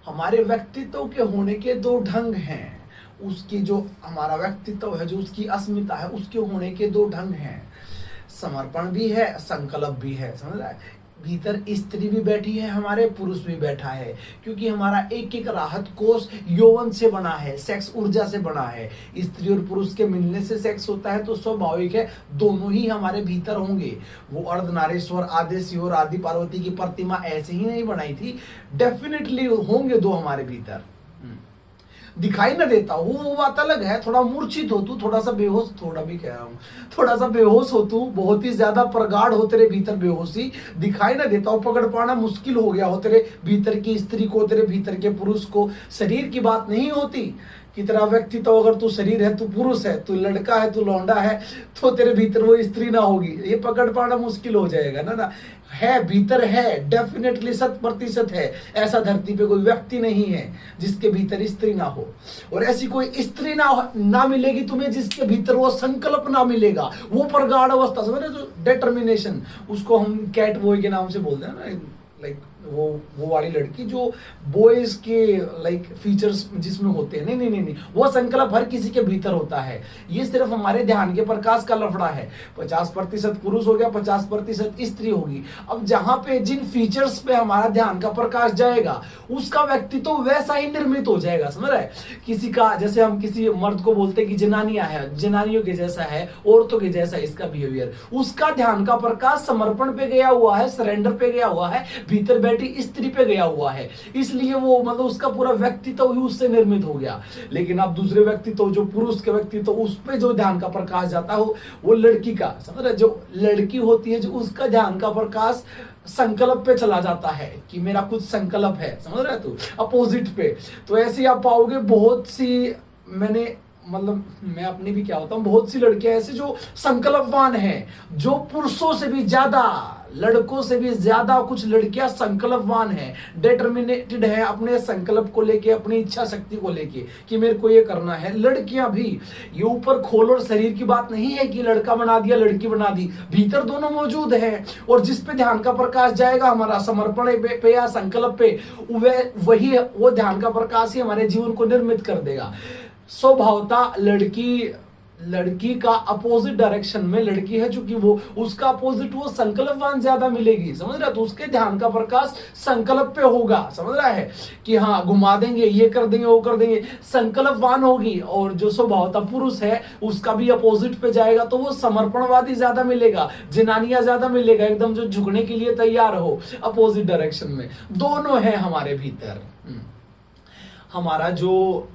हमारे व्यक्तित्व के होने के दो ढंग हैं। उसकी जो हमारा व्यक्तित्व है, जो उसकी अस्मिता है, उसके होने के दो ढंग हैं। समर्पण भी है, संकल्प भी है। समझ रहा है? भीतर स्त्री भी बैठी है, हमारे पुरुष भी बैठा है, क्योंकि हमारा एक एक राहत कोष यौवन से बना है, सेक्स ऊर्जा से बना है। स्त्री और पुरुष के मिलने से सेक्स होता है, तो स्वाभाविक है दोनों ही हमारे भीतर होंगे। वो अर्धनारीश्वर, आदि शिव और आदि पार्वती की प्रतिमा ऐसे ही नहीं बनाई थी, डेफिनेटली होंगे दो हमारे भीतर। दिखाई न देता हो वो बात अलग है। थोड़ा मूर्छित हो तू, थोड़ा सा बेहोश, थोड़ा भी कह रहा हूं, थोड़ा सा बेहोश हो तू, बहुत ही ज्यादा प्रगाढ़ हो तेरे भीतर बेहोशी, दिखाई न देता हो, पकड़ पाना मुश्किल हो गया हो तेरे भीतर की स्त्री को, तेरे भीतर के पुरुष को। शरीर की बात नहीं होती कि तेरा व्यक्तित्व, अगर तू शरीर है, तू पुरुष है, तू लड़का है, तू लौंडा है, तो तेरे भीतर वो स्त्री ना होगी, ये पकड़ पाना मुश्किल हो जाएगा ना। है, भीतर है, डेफिनेटली 100% है। ऐसा धरती पे कोई व्यक्ति नहीं है जिसके भीतर स्त्री ना हो, और ऐसी कोई स्त्री ना मिलेगी तुम्हें जिसके भीतर वो संकल्प ना मिलेगा, वो प्रगाढ़ अवस्था। समझ रहे? जो डिटर्मिनेशन, उसको हम कैट बॉय के नाम से बोलते हैं ना, लाइक वो वाली लड़की जो बॉयज के लाइक फीचर्स जिसमें होते हैं। नहीं, वो संकल्प हर किसी के भीतर होता है। ये सिर्फ हमारे ध्यान के प्रकाश का लफड़ा है। 50% पुरुष हो गया, 50% स्त्री होगी। अब जहां पे जिन फीचर्स पे हमारा ध्यान का प्रकाश जाएगा, उसका व्यक्तित्व तो वैसा ही निर्मित हो जाएगा। समझ रहे? किसी का, जैसे हम किसी मर्द को बोलते हैं कि जनानियां है, जनानियों के जैसा है, औरतों के जैसा इसका बिहेवियर, उसका ध्यान का प्रकाश समर्पण पे गया हुआ है, सरेंडर पे गया हुआ है, भीतर बैठी स्त्री पे गया हुआ है, इसलिए वो मतलब उसका पूरा व्यक्तित्व ही उससे निर्मित हो गया। लेकिन अब दूसरे व्यक्तित्व, जो पुरुष के व्यक्तित्व, उस पे जो ध्यान का प्रकाश जाता हो, वो लड़की का, समझ रहे? जो लड़की होती है, जो उसका ध्यान का प्रकाश संकल्प पे चला जाता है कि मेरा कुछ संकल्प है। समझ रहे तू? अपोजिट पे। तो ऐसे आप पाओगे बहुत सी, मैं अपनी भी क्या होता हूँ, बहुत सी लड़कियां ऐसे जो संकल्पवान हैं, जो पुरुषों से भी ज्यादा, लड़कों से भी ज्यादा कुछ लड़कियां संकल्पवान हैं, डिटर्मिनेटेड है अपने संकल्प को लेके, अपनी इच्छा शक्ति को लेके कि मेरे को ये करना है। लड़कियां भी, ये ऊपर खोल और शरीर की बात नहीं है कि लड़का बना दिया, लड़की बना दी, भीतर दोनों मौजूद हैं। और जिस पे ध्यान का प्रकाश जाएगा हमारा, समर्पण पे या संकल्प पे, वही वो ध्यान का प्रकाश ही हमारे जीवन को निर्मित कर देगा। स्वभावता लड़की का अपोजिट डायरेक्शन में लड़की है, चूंकि वो उसका अपोजिट, वो संकल्पवान ज्यादा मिलेगी। समझ रहा है? तो उसके ध्यान का प्रकाश संकल्प पे होगा। समझ रहा है कि हाँ, घुमा देंगे, ये कर देंगे, वो कर देंगे, संकल्पवान होगी। और जो स्वभावता पुरुष है, उसका भी अपोजिट पे जाएगा, तो वो समर्पणवादी ज्यादा मिलेगा, जनानियां ज्यादा मिलेगा, एकदम जो झुकने के लिए तैयार हो अपोजिट डायरेक्शन में। दोनों है हमारे भीतर। हमारा जो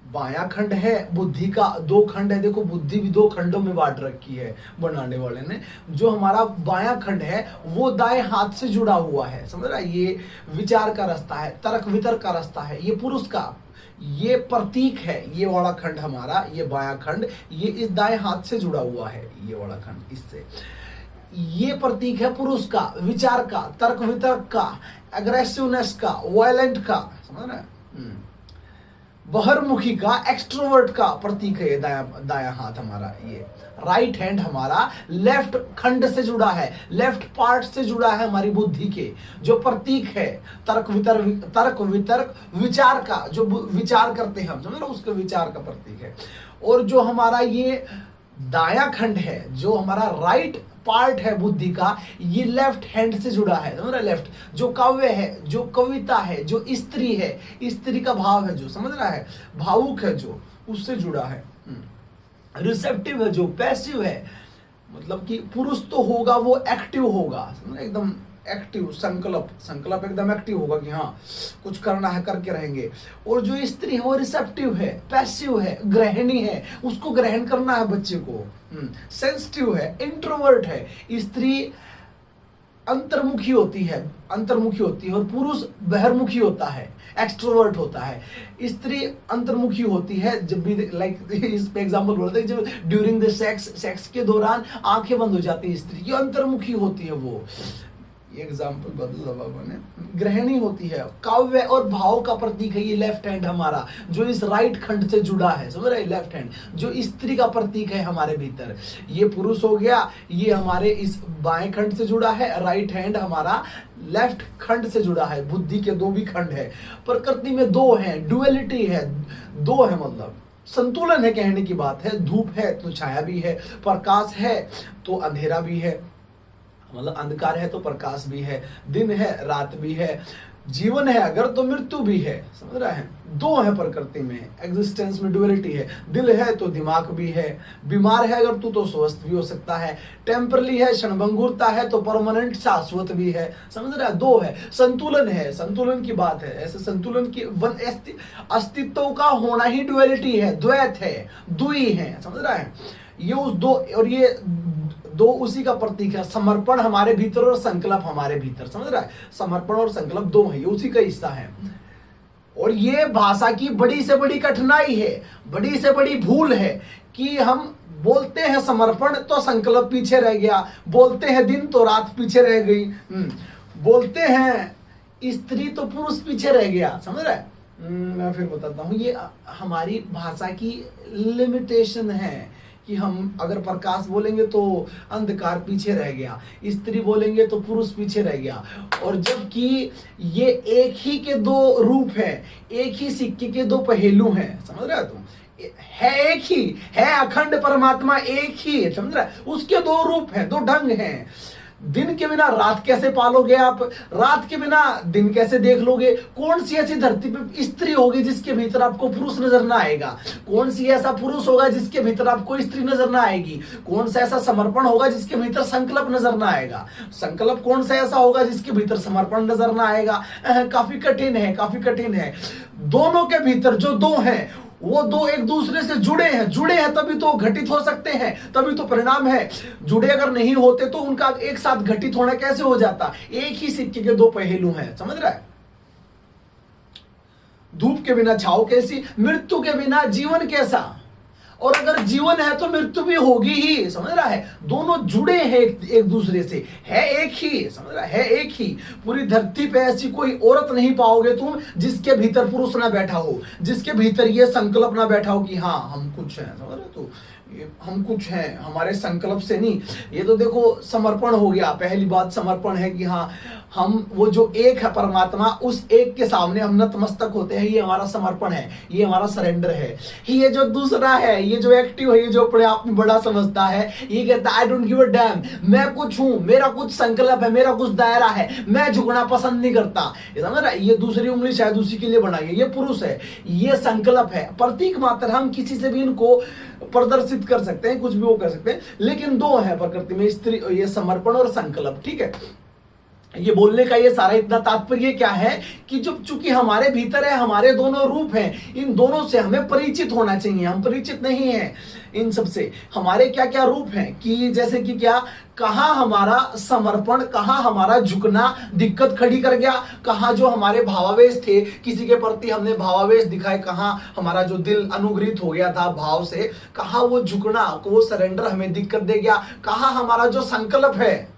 बायां खंड है, बुद्धि का 2 खंड है। देखो, बुद्धि भी 2 खंडों में बांट रखी है बनाने वाले ने। जो हमारा बायां खंड है, वो दाएं हाथ से जुड़ा हुआ है। समझ रहा है? ये विचार का रास्ता है, तर्क वितर्क का रास्ता है, ये पुरुष का, ये प्रतीक है। ये वाला खंड हमारा, ये बायां खंड, ये इस दाएं हाथ से जुड़ा हुआ है, ये वाला खंड इससे। ये प्रतीक है पुरुष का, विचार का, तर्क वितर्क का, एग्रेसिवनेस का, वायलेंट का। समझ रहे? बहिर्मुखी का, एक्सट्रोवर्ट का प्रतीक है ये दायां हाथ हमारा। ये राइट हैंड हमारा लेफ्ट खंड से जुड़ा है, लेफ्ट पार्ट से जुड़ा है हमारी बुद्धि के, जो प्रतीक है तर्क वितर्क विचार का, जो विचार करते हैं हम, समझ लो, उसके विचार का प्रतीक है। और जो हमारा ये दायां खंड है, जो हमारा राइट पार्ट है बुद्धि का, ये लेफ्ट हैंड से जुड़ा है। समझ रहा है? लेफ्ट, जो काव्य है, जो कविता है, जो स्त्री है, स्त्री का भाव है, जो समझ रहा है, भावुक है, जो उससे जुड़ा है। रिसेप्टिव है, जो पैसिव है, मतलब कि पुरुष तो होगा वो एक्टिव होगा, एकदम एक्टिव, संकल्प एकदम एक्टिव होगा कि हाँ कुछ करना है, करके रहेंगे। और जो स्त्री है वो रिसेप्टिव है, पैसिव है, ग्रहणी है, उसको ग्रहण करना है बच्चे को, सेंसिटिव है, इंट्रोवर्ट है। स्त्री अंतर्मुखी होती है और पुरुष बहिर्मुखी होता है, एक्सट्रोवर्ट होता है। स्त्री अंतर्मुखी होती है, जब भी लाइक इस पे एग्जांपल बोलते हैं, जब ड्यूरिंग द सेक्स के दौरान आंखें बंद हो जाती है स्त्री की, अंतर्मुखी होती है वो। ये एग्जाम्पल बदला बाबा ने। ग्रहणी होती है, काव्य और भाव का प्रतीक है ये लेफ्ट हैंड हमारा, जो इस राइट खंड से जुड़ा है, समझ रहे, लेफ्ट हैंड जो स्त्री का प्रतीक है हमारे भीतर। ये पुरुष हो गया, ये हमारे इस बाएं खंड से जुड़ा है, राइट हैंड हमारा लेफ्ट खंड से जुड़ा है। बुद्धि के दो भी खंड है, प्रकृति में दो है, डुअलिटी है, दो है, मतलब संतुलन है, कहने की बात है। धूप है तो छाया भी है, प्रकाश है तो अंधेरा भी है, मतलब अंधकार है तो प्रकाश भी है, दिन है रात भी है, जीवन है अगर तो मृत्यु भी है, समझ रहा है। दो है प्रकृति में, एग्जिस्टेंस में डुअलिटी है। दिल है तो दिमाग भी है, बीमार है अगर तू तो स्वस्थ भी हो सकता है, टेम्परली है, क्षणभंगुरता है तो परमानेंट शाश्वत भी है, समझ रहा है। दो है, संतुलन है, संतुलन की बात है। ऐसे संतुलन की अस्तित्व का होना ही डुअलिटी है, द्वैत है, द्वि है, समझ रहा है। ये उस दो, और ये दो उसी का प्रतीक है। समर्पण हमारे भीतर और संकल्प हमारे भीतर, समझ रहा है। समर्पण और संकल्प दो है, ये उसी का हिस्सा है। और ये भाषा की बड़ी से बड़ी कठिनाई है, बड़ी से बड़ी भूल है कि हम बोलते हैं समर्पण तो संकल्प पीछे रह गया, बोलते हैं दिन तो रात पीछे रह गई, बोलते हैं स्त्री तो पुरुष पीछे रह गया, समझ रहा है। मैं फिर बताता हूं, ये हमारी भाषा की लिमिटेशन है कि हम अगर प्रकाश बोलेंगे तो अंधकार पीछे रह गया, स्त्री बोलेंगे तो पुरुष पीछे रह गया। और जबकि ये एक ही के दो रूप हैं, एक ही सिक्के के दो पहलू हैं, समझ रहे हो तुम। है एक ही है, अखंड परमात्मा एक ही है, समझ रहा है। उसके दो रूप हैं, दो ढंग हैं। दिन के बिना रात कैसे पालोगे आप, रात के बिना दिन कैसे देख लोगे। कौन सी ऐसी धरती पे स्त्री होगी जिसके भीतर आपको पुरुष नजर ना आएगा, कौन सी ऐसा पुरुष होगा जिसके भीतर आपको स्त्री नजर ना आएगी, कौन सा ऐसा समर्पण होगा जिसके भीतर संकल्प नजर ना आएगा, संकल्प कौन सा ऐसा होगा जिसके भीतर समर्पण नजर ना आएगा। काफी कठिन है, काफी कठिन है। दोनों के भीतर जो दो हैं वो दो एक दूसरे से जुड़े हैं तभी तो घटित हो सकते हैं, तभी तो परिणाम है। जुड़े अगर नहीं होते तो उनका एक साथ घटित होना कैसे हो जाता। एक ही सिक्के के दो पहलू हैं, समझ रहा है। धूप के बिना छाव कैसी, मृत्यु के बिना जीवन कैसा। और अगर जीवन है तो मृत्यु भी होगी ही, समझ रहा है। दोनों जुड़े हैं एक दूसरे से, है एक ही, समझ रहा है एक ही। पूरी धरती पे ऐसी कोई औरत नहीं पाओगे तुम जिसके भीतर पुरुष ना बैठा हो, जिसके भीतर ये संकल्प ना बैठा हो कि हाँ हम कुछ हैं, समझ रहे। तो हम कुछ हैं, हमारे संकल्प से नहीं। ये तो देखो समर्पण हो गया, पहली बात समर्पण है कि हाँ हम वो जो एक है परमात्मा, उस एक के सामने हम नतमस्तक होते हैं, ये हमारा समर्पण है, ये हमारा सरेंडर है। ये जो दूसरा है, ये जो एक्टिव है, ये जो अपने आप में बड़ा समझता है, ये कहता है I don't give a dam, मैं कुछ हूं, मेरा कुछ संकल्प है, मेरा कुछ दायरा है, मैं झुकना पसंद नहीं करता। ये समझ रहा है। ये दूसरी उंगली शायद उसी के लिए बनाई है, ये पुरुष है, ये संकल्प है, प्रतीक मात्र। हम किसी से भी इनको प्रदर्शित कर सकते हैं, कुछ भी वो कर सकते हैं, लेकिन दो है प्रकृति में, स्त्री, ये समर्पण और संकल्प, ठीक है। ये बोलने का ये सारा इतना तात्पर्य क्या है कि जो चूंकि हमारे भीतर है, हमारे दोनों रूप हैं, इन दोनों से हमें परिचित होना चाहिए। हम परिचित नहीं हैं इन सब से। हमारे क्या क्या रूप हैं कि जैसे कि क्या, कहां हमारा समर्पण, कहां हमारा झुकना दिक्कत खड़ी कर गया, कहां जो हमारे भावावेश थे, किसी के प्रति हमने भावावेश दिखाए, कहां हमारा जो दिल अनुग्रहित हो गया था भाव से, कहां वो झुकना, वो सरेंडर हमें दिक्कत दे गया, कहां हमारा जो संकल्प है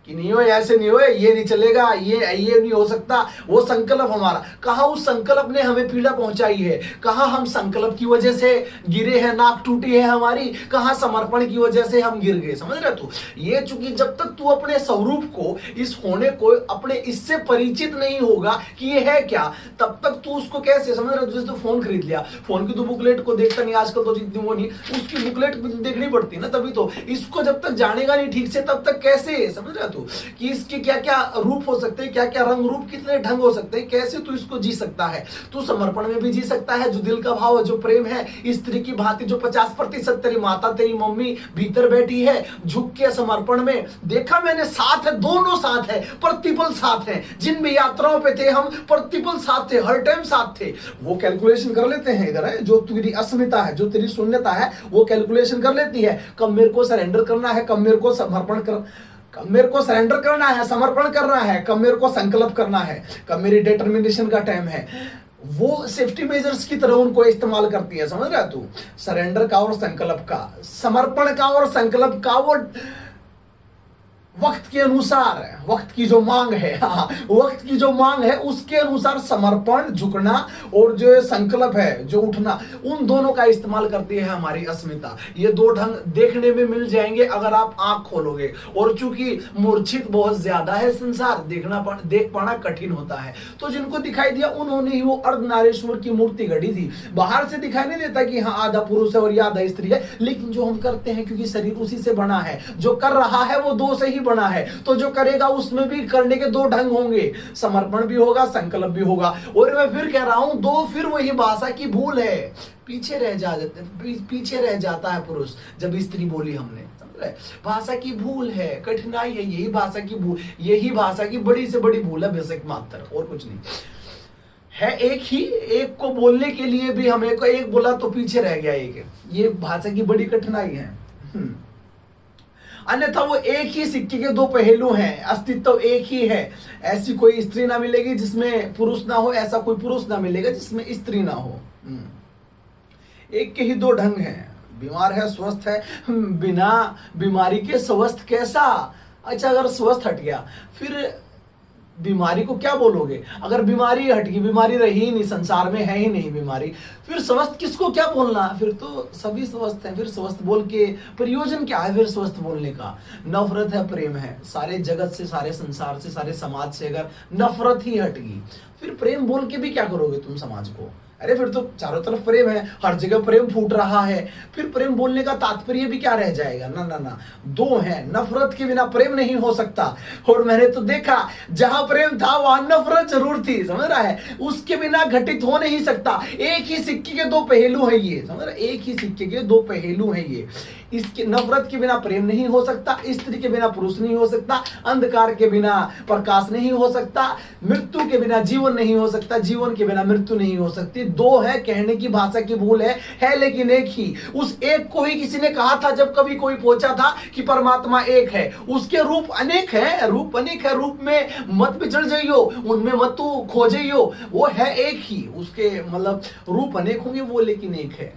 कि नहीं हो, ऐसे नहीं हो, ये नहीं चलेगा, ये नहीं हो सकता, वो संकल्प हमारा, कहां उस संकल्प ने हमें पीड़ा पहुंचाई है, कहां हम संकल्प की वजह से गिरे हैं, नाक टूटी है हमारी, कहां समर्पण की वजह से हम गिर गए, समझ रहे तू। ये चूंकि जब तक तू अपने स्वरूप को, इस होने को, अपने इससे परिचित नहीं होगा कि ये है क्या, तब तक तू उसको कैसे, समझ रहे। जैसे तू फोन खरीद लिया, फोन की तो बुकलेट को देखता नहीं आजकल, तो जितनी वो नहीं, उसकी बुकलेट देखनी पड़ती ना, तभी तो। इसको जब तक जानेगा नहीं ठीक से, तब तक कैसे, समझ रहा कि इसके क्या क्या रूप हो सकते हैं, क्या क्या रंग रूप, कितने ढंग हो सकते हैं, कैसे तू इसको जी सकता है। तू समर्पण में भी जी सकता है, जो दिल का भाव है, जो प्रेम है, स्त्री की भांति जो 50% तेरी माता, तेरी मम्मी भीतर बैठी है, झुक के समर्पण में। देखा मैंने, साथ है, दोनों साथ है, प्रतिपल साथ है। जिन भी यात्राओं पे थे हम, प्रतिपल साथ थे, हर टाइम साथ थे। वो कैलकुलेशन कर लेते हैं इधर है, जो तेरी अस्मिता है, जो तेरी शून्यता है, वो कैलकुलेशन कर लेती है, कब मेरे को सरेंडर करना है, कब मेरे को समर्पण कर, कब मेरे को सरेंडर करना है, समर्पण करना है, कब मेरे को संकल्प करना है, कब मेरी डिटर्मिनेशन का टाइम है। वो सेफ्टी मेजर्स की तरह उनको इस्तेमाल करती है, समझ रहा है तू। सरेंडर का और संकल्प का, समर्पण का और संकल्प का, वक्त के अनुसार, वक्त की जो मांग है, हाँ, वक्त की जो मांग है उसके अनुसार समर्पण, झुकना और जो संकल्प है, जो उठना, उन दोनों का इस्तेमाल करती है हमारी अस्मिता। ये दो ढंग देखने में मिल जाएंगे अगर आप आंख खोलोगे। और चूंकि मूर्छित बहुत ज्यादा है संसार, देख पाना कठिन होता है, तो जिनको दिखाई दिया उन्होंने ही वो अर्धनारीश्वर की मूर्ति गढ़ी थी। बाहर से दिखाई नहीं देता कि हाँ आधा पुरुष है और ये आधा स्त्री है, लेकिन जो हम करते हैं क्योंकि शरीर उसी से बना है, जो कर रहा है वो दो से ही बना है, तो जो करेगा उसमें भी करने के दो ढंग होंगे, समर्पण भी होगा, संकल्प भी होगा। और मैं फिर कह रहा हूं, दो फिर वही भाषा की भूल है, पीछे रह जाता है पुरुष जब स्त्री बोली हमने, समझ रहे, भाषा की भूल है, कठिनाई है, यही भाषा की भूल, यही भाषा की बड़ी से बड़ी भूल है, बेशक मात्र, और कुछ नहीं है। एक ही, एक को बोलने के लिए भी हमें को एक बोला तो पीछे रह गया एक, ये भाषा की बड़ी कठिनाई है। अन्यथा वो एक ही सिक्के के दो पहलू हैं, अस्तित्व एक ही है। ऐसी कोई स्त्री ना मिलेगी जिसमें पुरुष ना हो, ऐसा कोई पुरुष ना मिलेगा जिसमें स्त्री ना हो। एक के ही दो ढंग हैं, बीमार है स्वस्थ है, बिना बीमारी के स्वस्थ कैसा? अच्छा, अगर स्वस्थ हट गया फिर बीमारी को क्या बोलोगे? अगर बीमारी हट गई, बीमारी रही ही नहीं, संसार में है ही नहीं बीमारी, फिर स्वस्थ किसको क्या बोलना? फिर तो सभी स्वस्थ हैं, फिर स्वस्थ बोल के प्रयोजन क्या है? फिर स्वस्थ बोलने का नफरत है, प्रेम है, सारे जगत से, सारे संसार से, सारे समाज से अगर नफरत ही हट गई, फिर प्रेम बोल के भी क्या करोगे तुम समाज को? अरे फिर तो चारों तरफ प्रेम है, हर जगह प्रेम फूट रहा है, फिर प्रेम बोलने का तात्पर्य भी क्या रह जाएगा? ना ना ना, दो है, नफरत के बिना प्रेम नहीं हो सकता। और मैंने तो देखा जहां प्रेम था वहां नफरत जरूर थी, समझ रहा है, उसके बिना घटित हो नहीं सकता। एक ही सिक्के के दो पहलू है ये, समझ रहा है, एक ही सिक्के के दो पहलू है ये। इसके नफरत के बिना प्रेम नहीं हो सकता, स्त्री के बिना पुरुष नहीं हो सकता, अंधकार के बिना प्रकाश नहीं हो सकता, मृत्यु के बिना जीवन नहीं हो सकता, जीवन के बिना मृत्यु नहीं हो सकती। दो है, कहने की भाषा की भूल है लेकिन एक ही। उस एक को ही किसी ने कहा था जब कभी कोई पूछा था कि परमात्मा एक है, उसके रूप अनेक है, रूप अनेक है, रूप में मत बिछड़ जाइयो, उनमें मत तू खो जाइयो, वो है एक ही, उसके मतलब रूप अनेक होंगे वो लेकिन एक है।